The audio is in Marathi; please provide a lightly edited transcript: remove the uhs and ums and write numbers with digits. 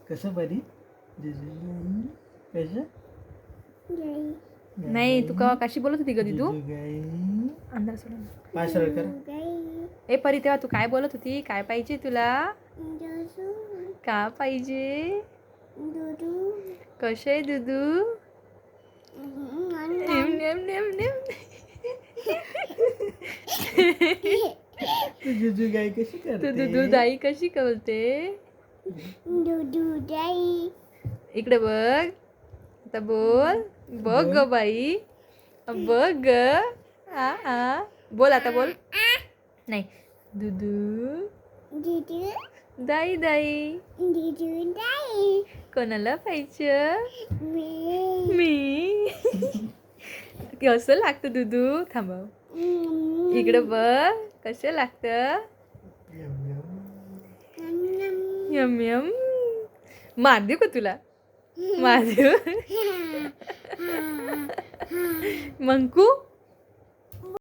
कसं बरी कसं नाही तू का कशी बोलत होती कधी तू गाई अंधार सोडून पाय सरळ कर ए परी तेव्हा तू काय बोलत होती काय पाहिजे तुला का पाहिजे कसे आहे Dudu name name name name तू जुजू गाई कशी तू करते दुदू दाई कशी बोलते इकडे बघ आता बोल बघ ग बाई बघ ग आ बोल आता बोल नाही दुदू दाई दाई कोणाला पाहिजे मी कसं लागतं दुदू थांबव इकडे बघ कसं लागतं यम यम मार देऊ का तुला मार देऊ मंकू